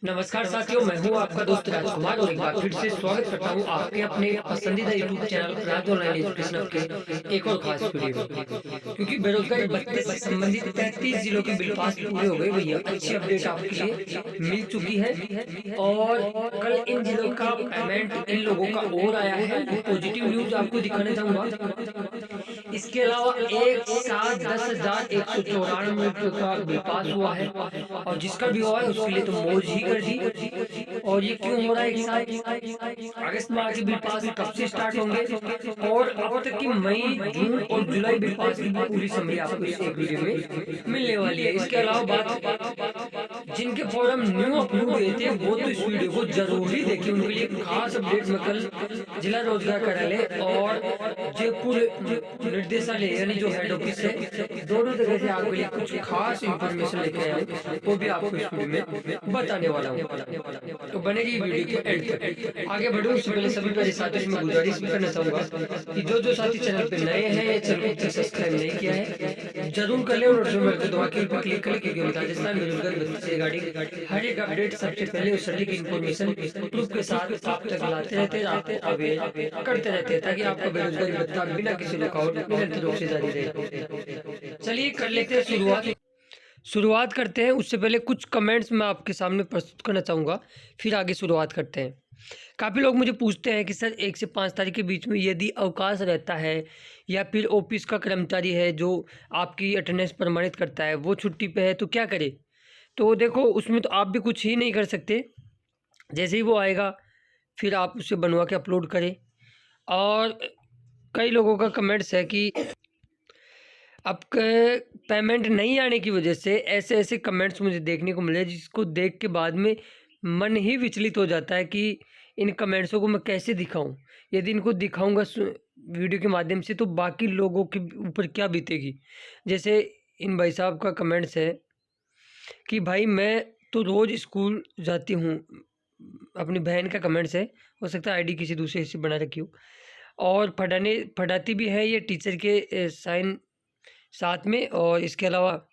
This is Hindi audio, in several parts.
नमस्कार साथियों, मैं हूं आपका दोस्त राजकुमार और एक बार फिर से स्वागत करता हूं आपके अपने पसंदीदा यूट्यूब चैनल राज ऑनलाइन एजुकेशन के एक और खास वीडियो में। क्योंकि बेरोजगारी भत्ते से संबंधित 33 जिलों के बिल पास पूरे हो गए भैया। अच्छी अपडेट आपके लिए मिल चुकी है और कल इन जिलों का पेमेंट इन लोगों का और आया है। वो पॉजिटिव न्यूज आपको दिखाना चाहूंगा। इसके अलावा एक साथ 10,194 रुपये का बिल पास हुआ है और जिसका भी हुआ है उसके लिए तो मौज ही कर दी। और ये क्यों हो रहा है? एक साथ अगस्त माह के बिल पास कब से स्टार्ट होंगे और अब तक की मई, जून और जुलाई बिल पास की पूरी समरी आपको इस एक वीडियो में मिलने वाली है। इसके अलावा बात जिनके फॉर्म न्यू अपलोड हुए थे वो तो इस वीडियो को जरूर ही देखें। उनके लिए खास अपडेट में कल जिला रोजगार कार्यालय और जयपुर निर्देशालय यानी जो हेड ऑफिस है, दोनों जगह से आपके लिए कुछ खास इंफॉर्मेशन लेके आया हूँ, वो भी आपको इस वीडियो में बताने वाला हूँ। तो बनेगी वीडियो के एंड तक। आगे बढ़ो उससे पहले सभी मेरे साथियों से मैं गुजारिश भी करना चाहूंगा कि जो साथी चैनल पे नए हैं या चैनल को सब्सक्राइब नहीं किया है जरूर कर ले और दबा के ऊपर क्लिक करें, क्योंकि राजस्थान बेरोजगारी भत्ते से रिगार्डिंग हर एक अपडेट सबसे पहले और सटीक इन्फॉर्मेशन प्रूफ के साथ आप तक लाते रहते करते रहते हैं, ताकि आपका बेरोजगारी भत्ता बिना किसी रुकावट निरंतर रूप से जारी रहे। चलिए कर लेते हैं शुरुआत करते हैं। उससे पहले कुछ कमेंट्स मैं आपके सामने प्रस्तुत करना चाहूँगा, फिर आगे शुरुआत करते हैं। काफ़ी लोग मुझे पूछते हैं कि सर 1 से 5 तारीख के बीच में यदि अवकाश रहता है या फिर ऑफिस का कर्मचारी है जो आपकी अटेंडेंस प्रमाणित करता है वो छुट्टी पे है तो क्या करें? तो देखो, उसमें तो आप भी कुछ ही नहीं कर सकते। जैसे ही वो आएगा फिर आप उसे बनवा के अपलोड करें। और कई लोगों का कमेंट्स है कि आपका पेमेंट नहीं आने की वजह से ऐसे कमेंट्स मुझे देखने को मिले, जिसको देख के बाद में मन ही विचलित हो जाता है कि इन कमेंट्सों को मैं कैसे दिखाऊं। यदि इनको दिखाऊंगा वीडियो के माध्यम से तो बाकी लोगों के ऊपर क्या बीतेगी। जैसे इन भाई साहब का कमेंट्स है कि भाई मैं तो रोज़ स्कूल जाती हूँ। अपनी बहन का कमेंट्स है, हो सकता है आईडी किसी दूसरे से बना रखी हो, और पढ़ाती भी है ये टीचर के साइन साथ में। और इसके अलावा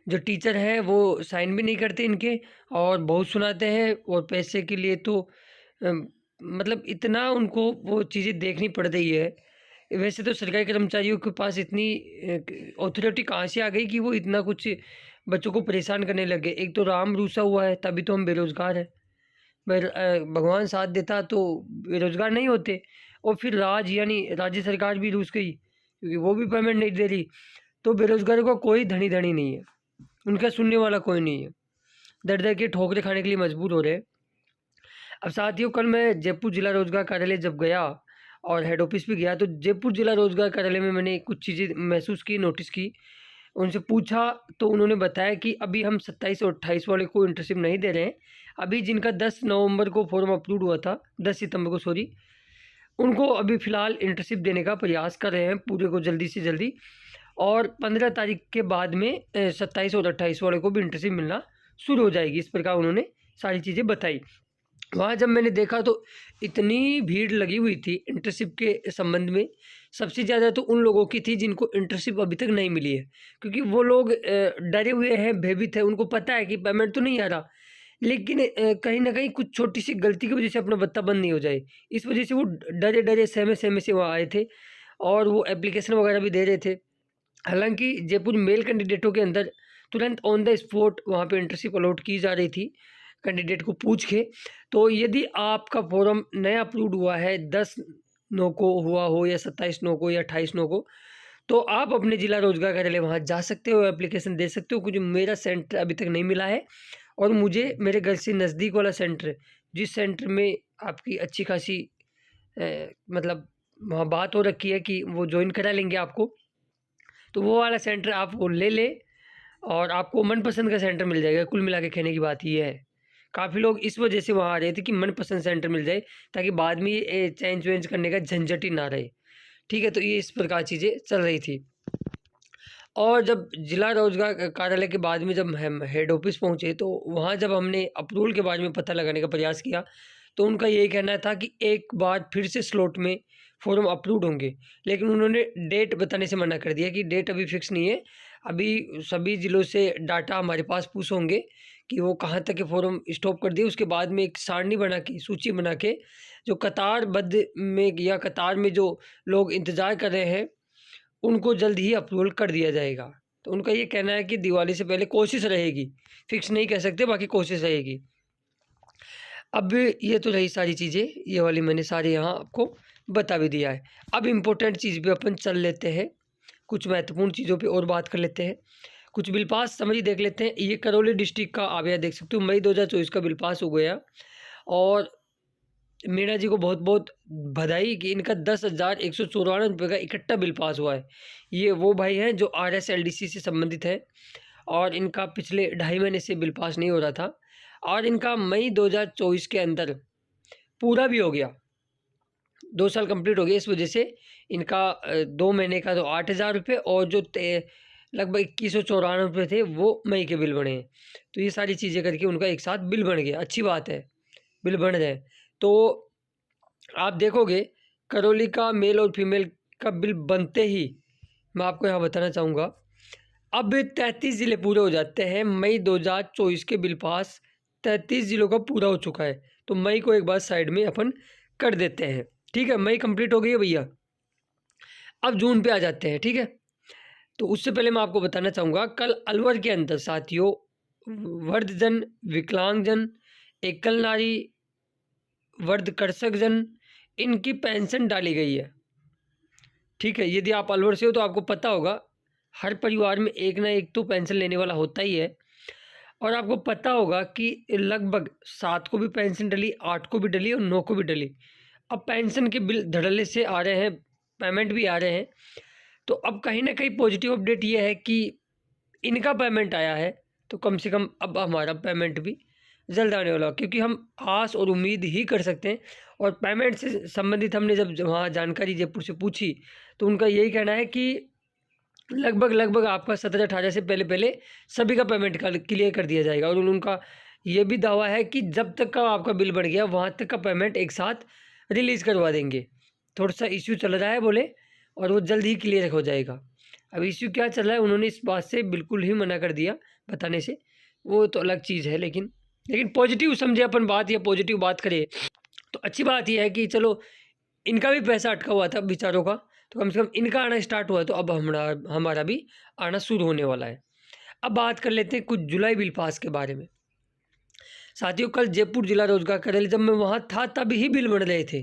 जो टीचर हैं वो साइन भी नहीं करते इनके और बहुत सुनाते हैं, और पैसे के लिए तो मतलब इतना उनको वो चीज़ें देखनी पड़ रही है। वैसे तो सरकारी कर्मचारियों के पास इतनी अथॉरिटी कहाँ से आ गई कि वो इतना कुछ बच्चों को परेशान करने लगे। एक तो राम रूसा हुआ है, तभी तो हम बेरोज़गार हैं। भगवान साथ देता तो बेरोज़गार नहीं होते। और फिर यानी राज्य सरकार भी रूस गई, क्योंकि वो भी पेमेंट नहीं दे रही। तो बेरोज़गारों का कोई धनी नहीं है, उनका सुनने वाला कोई नहीं है। दर के ठोकरें खाने के लिए मजबूर हो रहे हैं। अब साथियों, कल मैं जयपुर जिला रोजगार कार्यालय जब गया और हेड ऑफिस भी गया, तो जयपुर जिला रोजगार कार्यालय में मैंने कुछ चीज़ें महसूस की, नोटिस की। उनसे पूछा तो उन्होंने बताया कि अभी हम 27 और 28 वाले को इंटर्नशिप नहीं दे रहे हैं। अभी जिनका 10 नवंबर को फॉर्म अपलोड हुआ था, 10 सितंबर को सॉरी, उनको अभी फ़िलहाल इंटर्नशिप देने का प्रयास कर रहे हैं पूरे को जल्दी से जल्दी। और 15 तारीख के बाद में 27 और 28 वाले को भी इंटर्नशिप मिलना शुरू हो जाएगी। इस प्रकार उन्होंने सारी चीज़ें बताई। वहाँ जब मैंने देखा तो इतनी भीड़ लगी हुई थी इंटर्नशिप के संबंध में। सबसे ज़्यादा तो उन लोगों की थी जिनको इंटर्नशिप अभी तक नहीं मिली है, क्योंकि वो लोग डरे हुए हैं, भयभीत है। उनको पता है कि पेमेंट तो नहीं आ रहा, लेकिन कहीं न कहीं कुछ छोटी सी गलती की वजह से अपना भत्ता बंद नहीं हो जाए, इस वजह से वो डरे सहमे से वहाँ आए थे और वो एप्लीकेशन वगैरह भी दे रहे थे। हालाँकि जयपुर मेल कैंडिडेटों के अंदर तुरंत ऑन द स्पॉट वहाँ पे इंटर्नशिप अलॉट की जा रही थी कैंडिडेट को पूछ के। तो यदि आपका फॉर्म नया अपलोड हुआ है 10/9 को हुआ हो या 27/9 को या 28/9 को, तो आप अपने जिला रोजगार कार्यालय वहाँ जा सकते हो, एप्लीकेशन दे सकते हो। क्योंकि मेरा सेंटर अभी तक नहीं मिला है और मुझे मेरे घर से नज़दीक वाला सेंटर, जिस सेंटर में आपकी अच्छी खासी मतलब वहाँ बात हो रखी है कि वो ज्वाइन करा लेंगे आपको, तो वो वाला सेंटर आप वो ले लें और आपको मनपसंद का सेंटर मिल जाएगा। कुल मिला के कहने की बात ये है। काफ़ी लोग इस वजह से वहाँ आ रहे थे कि मनपसंद सेंटर मिल जाए, ताकि बाद में ये चेंज वेंज करने का झंझट ही ना रहे। ठीक है, तो ये इस प्रकार चीज़ें चल रही थी। और जब जिला रोजगार कार्यालय के बाद में जब हम हेड ऑफिस पहुँचे, तो वहाँ जब हमने अप्रूवल के बारे में पता लगाने का प्रयास किया, तो उनका यही कहना था कि एक बार फिर से स्लॉट में फॉर्म अप्रूव होंगे। लेकिन उन्होंने डेट बताने से मना कर दिया कि डेट अभी फिक्स नहीं है। अभी सभी ज़िलों से डाटा हमारे पास पुश होंगे कि वो कहाँ तक के फॉर्म स्टॉप कर दिए। उसके बाद में एक सारणी बना के, सूची बना के, जो कतारबद्ध में या कतार में जो लोग इंतज़ार कर रहे हैं उनको जल्द ही अप्रूवल कर दिया जाएगा। तो उनका ये कहना है कि दिवाली से पहले कोशिश रहेगी, फिक्स नहीं कह सकते, बाकी कोशिश रहेगी। अब ये तो रही सारी चीज़ें, ये वाली मैंने सारी यहाँ आपको बता भी दिया है। अब इम्पोर्टेंट चीज़ पे अपन चल लेते हैं, कुछ महत्वपूर्ण चीज़ों पे और बात कर लेते हैं। कुछ बिल पास समरी देख लेते हैं। ये करौली डिस्ट्रिक्ट का आप यहाँ देख सकते हो, मई 2024 का बिल पास हो गया। और मीणा जी को बहुत बहुत बधाई कि इनका 10,194 रुपये का इकट्ठा बिल पास हुआ है। ये वो भाई हैं जो RSLDC से संबंधित है और इनका पिछले 2.5 महीने से बिल पास नहीं हो रहा था और इनका मई 2024 के अंदर पूरा भी हो गया, 2 साल कंप्लीट हो गया। इस वजह से इनका 2 महीने का तो 8,000 रुपये और जो लगभग 2,194 रुपये थे वो मई के बिल बने हैं। तो ये सारी चीज़ें करके उनका एक साथ बिल बन गया, अच्छी बात है, बिल बन जाए। तो आप देखोगे करौली का मेल और फीमेल का बिल बनते ही मैं आपको यहाँ बताना चाहूँगा, अब 33 ज़िले पूरे हो जाते हैं। मई 2024 के बिल पास 33 ज़िलों का पूरा हो चुका है। तो मई को एक बार साइड में अपन कर देते हैं, ठीक है। मई कंप्लीट हो गई है भैया। अब जून पे आ जाते हैं, ठीक है। तो उससे पहले मैं आपको बताना चाहूँगा, कल अलवर के अंदर साथियों वृद्धजन, विकलांगजन, एकल नारी, वर्धकर्षकजन, इनकी पेंशन डाली गई है, ठीक है। यदि आप अलवर से हो तो आपको पता होगा हर परिवार में एक ना एक तो पेंशन लेने वाला होता ही है। और आपको पता होगा कि लगभग 7 को भी पेंशन डली, 8 को भी डली और 9 को भी डली। अब पेंशन के बिल धड़ल्ले से आ रहे हैं, पेमेंट भी आ रहे हैं। तो अब कहीं ना कहीं पॉजिटिव अपडेट ये है कि इनका पेमेंट आया है, तो कम से कम अब हमारा पेमेंट भी जल्द आने वाला, क्योंकि हम आस और उम्मीद ही कर सकते हैं। और पेमेंट से संबंधित हमने जब वहाँ जानकारी जयपुर से पूछी तो उनका यही कहना है कि लगभग आपका 17-18 से पहले सभी का पेमेंट क्लियर कर दिया जाएगा। और उनका ये भी दावा है कि जब तक का आपका बिल बढ़ गया वहाँ तक का पेमेंट एक साथ रिलीज़ करवा देंगे। थोड़ा सा इश्यू चल रहा है बोले, और वो जल्द ही क्लियर हो जाएगा। अब इश्यू क्या चल रहा है उन्होंने इस बात से बिल्कुल ही मना कर दिया बताने से, वो तो अलग चीज़ है। लेकिन पॉजिटिव समझे अपन बात, या पॉजिटिव बात करें तो अच्छी बात यह है कि चलो इनका भी पैसा अटका हुआ था बेचारों का, तो कम से कम इनका आना स्टार्ट हुआ, तो अब हमारा भी आना शुरू होने वाला है। अब बात कर लेते हैं कुछ जुलाई बिल पास के बारे में। साथियों कल जयपुर जिला रोजगार कार्यालय जब मैं वहाँ था तब ही बिल बन रहे थे,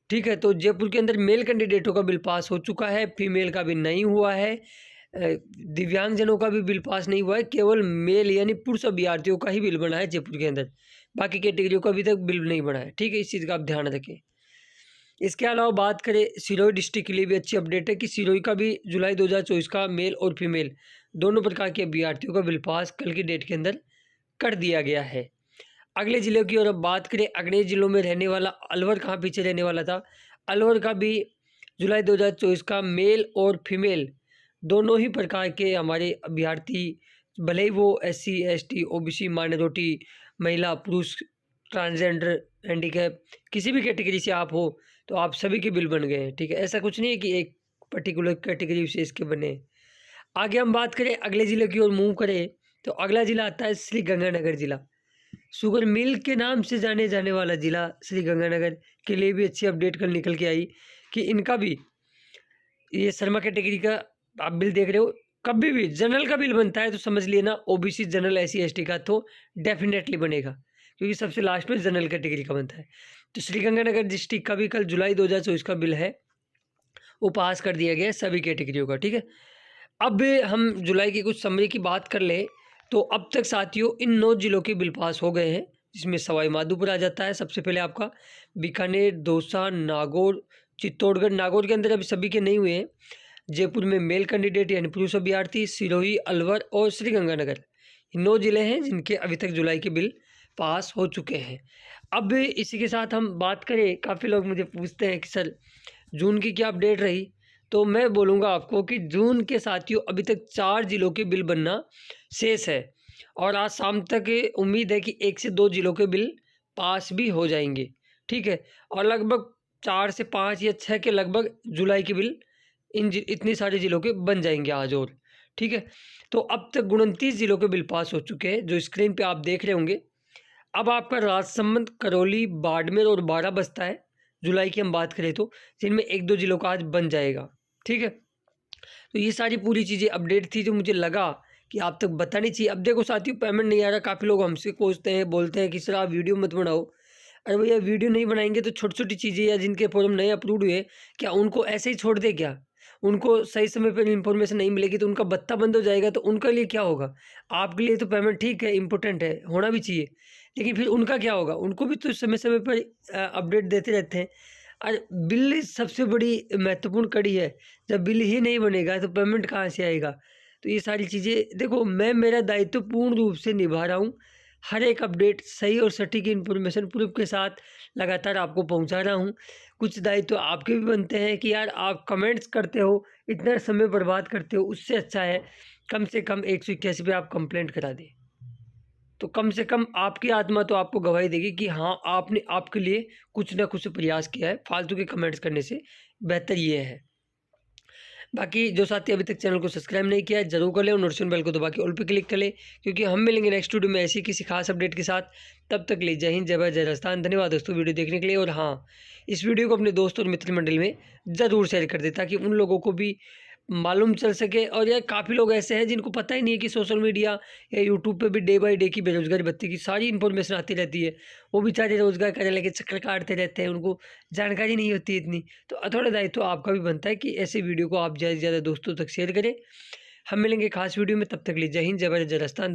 ठीक है। तो जयपुर के अंदर मेल कैंडिडेटों का बिल पास हो चुका है, फीमेल का भी नहीं हुआ है, दिव्यांगजनों का भी बिल पास नहीं हुआ है। केवल मेल यानी पुरुष अभ्यर्थियों का ही बिल बना है जयपुर के अंदर, बाकी कैटेगरियों का अभी तक बिल नहीं बना है, ठीक है। इस चीज़ का आप ध्यान रखें। इसके अलावा बात करें सिरोही डिस्ट्रिक्ट के लिए भी अच्छी अपडेट है कि सिरोही का भी जुलाई 2024 का मेल और फीमेल दोनों प्रकार के अभ्यर्थियों का बिल पास कल की डेट के अंदर कर दिया गया है। अगले ज़िलों की और अब बात करें, अगले ज़िलों में रहने वाला अलवर कहाँ पीछे रहने वाला था। अलवर का भी जुलाई 2024 का मेल और फीमेल दोनों ही प्रकार के हमारे अभ्यर्थी, भले ही वो SC ST OBC माइनॉरिटी, महिला, पुरुष, ट्रांसजेंडर, हैंडीकैप, किसी भी कैटेगरी से आप हो तो आप सभी के बिल बन गए हैं, ठीक है। ऐसा कुछ नहीं है कि एक पर्टिकुलर कैटेगरी से इसके बने। आगे हम बात करें अगले ज़िले की ओर मूव करें तो अगला ज़िला आता है श्री गंगानगर ज़िला। शुगर मिल के नाम से जाने जाने वाला ज़िला श्री गंगानगर के लिए भी अच्छी अपडेट कल निकल के आई कि इनका भी ये शर्मा कैटेगरी का आप बिल देख रहे हो। कभी भी जनरल का बिल बनता है तो समझ लिए ना OBC, जनरल, SC ST का तो डेफिनेटली बनेगा, क्योंकि सबसे लास्ट में जनरल कैटेगरी का बनता है। तो श्रीगंगानगर डिस्ट्रिक्ट का भी कल जुलाई 2024 का बिल है, वो पास कर दिया गया है सभी कैटेगरियों का, ठीक है। अब हम जुलाई की कुछ समरी की बात कर ले तो अब तक साथियों इन 9 जिलों के बिल पास हो गए हैं, जिसमें सवाई माधोपुर आ जाता है सबसे पहले आपका, बीकानेर, दौसा, नागौर, चित्तौड़गढ़। नागौर के अंदर अभी सभी के नहीं हुए हैं। जयपुर में मेल कैंडिडेट यानी पुरुष अभ्यर्थी, सिरोही, अलवर और श्रीगंगानगर, 9 जिले हैं जिनके अभी तक जुलाई के बिल पास हो चुके हैं। अब इसी के साथ हम बात करें, काफ़ी लोग मुझे पूछते हैं कि सर जून की क्या अपडेट रही, तो मैं बोलूँगा आपको कि जून के साथियों अभी तक 4 जिलों के बिल बनना शेष है और आज शाम तक उम्मीद है कि 1 से 2 जिलों के बिल पास भी हो जाएंगे, ठीक है। और लगभग 4 से 5 या 6 के लगभग जुलाई के बिल इतने सारे ज़िलों के बन जाएंगे आज और, ठीक है। तो अब तक 29 जिलों के बिल पास हो चुके हैं, जो स्क्रीन पे आप देख रहे होंगे। अब आपका राजसमंद, करौली, बाड़मेर और बारह बचता है, जुलाई की हम बात करें तो, जिनमें 1-2 जिलों का आज बन जाएगा, ठीक है। तो ये सारी पूरी चीज़ें अपडेट थी जो मुझे लगा कि आप तक बतानी चाहिए। अब देखो साथियों, पेमेंट नहीं आ रहा, काफ़ी लोग हमसे कोसते हैं, बोलते हैं कि सर आप वीडियो मत बनाओ। अरे भैया, वीडियो नहीं बनाएंगे तो छोटी-छोटी चीज़ें या जिनके फॉर्म नए अप्रूव्ड हुए, क्या उनको ऐसे ही छोड़ दें क्या? उनको सही समय पर इन्फॉर्मेशन नहीं मिलेगी तो उनका भत्ता बंद हो जाएगा, तो उनके लिए क्या होगा? आपके लिए तो पेमेंट ठीक है, इम्पोर्टेंट है, होना भी चाहिए, लेकिन फिर उनका क्या होगा? उनको भी तो समय-समय पर अपडेट देते रहते हैं। और बिल सबसे बड़ी महत्वपूर्ण कड़ी है, जब बिल ही नहीं बनेगा तो पेमेंट कहाँ से आएगा? तो ये सारी चीज़ें देखो, मैं मेरा दायित्व पूर्ण रूप से निभा रहा हूँ। हर एक अपडेट सही और सटीक इन्फॉर्मेशन प्रूफ के साथ लगातार आपको पहुँचा रहा हूँ। कुछ दायित्व आपके भी बनते हैं कि यार आप कमेंट्स करते हो, इतना समय बर्बाद करते हो, उससे अच्छा है कम से कम 181 पे आप कंप्लेंट करा दें। तो कम से कम आपकी आत्मा तो आपको गवाही देगी कि हाँ, आपने आपके लिए कुछ ना कुछ प्रयास किया है। फालतू के कमेंट्स करने से बेहतर ये है। बाकी जो साथी अभी तक चैनल को सब्सक्राइब नहीं किया है, ज़रूर कर लें और नोटिफिकेशन बेल को दबा के ऑल पे क्लिक कर लें, क्योंकि हम मिलेंगे नेक्स्ट वीडियो में ऐसी किसी खास अपडेट के साथ। तब तक के लिए जय हिंद, जय भारत, जय राजस्थान। धन्यवाद दोस्तों वीडियो देखने के लिए। और हाँ, इस वीडियो को अपने दोस्त और मित्र मंडल में ज़रूर शेयर कर दें, ताकि उन लोगों को भी मालूम चल सके। और यार काफ़ी लोग ऐसे हैं जिनको पता ही नहीं है कि सोशल मीडिया या यूट्यूब पे भी डे बाय डे की बेरोज़गारी भत्ते की सारी इन्फॉर्मेशन आती रहती है। वो बेचारे रोज़गार करने लगे चक्कर काटते रहते हैं, उनको जानकारी नहीं होती इतनी। तो थोड़ा दायित्व आपका भी बनता है कि ऐसे वीडियो को आप ज़्यादा से ज़्यादा दोस्तों तक शेयर करें। हम मिलेंगे खास वीडियो में, तब तक के लिए जय हिंद, जय भारत, जय राजस्थान।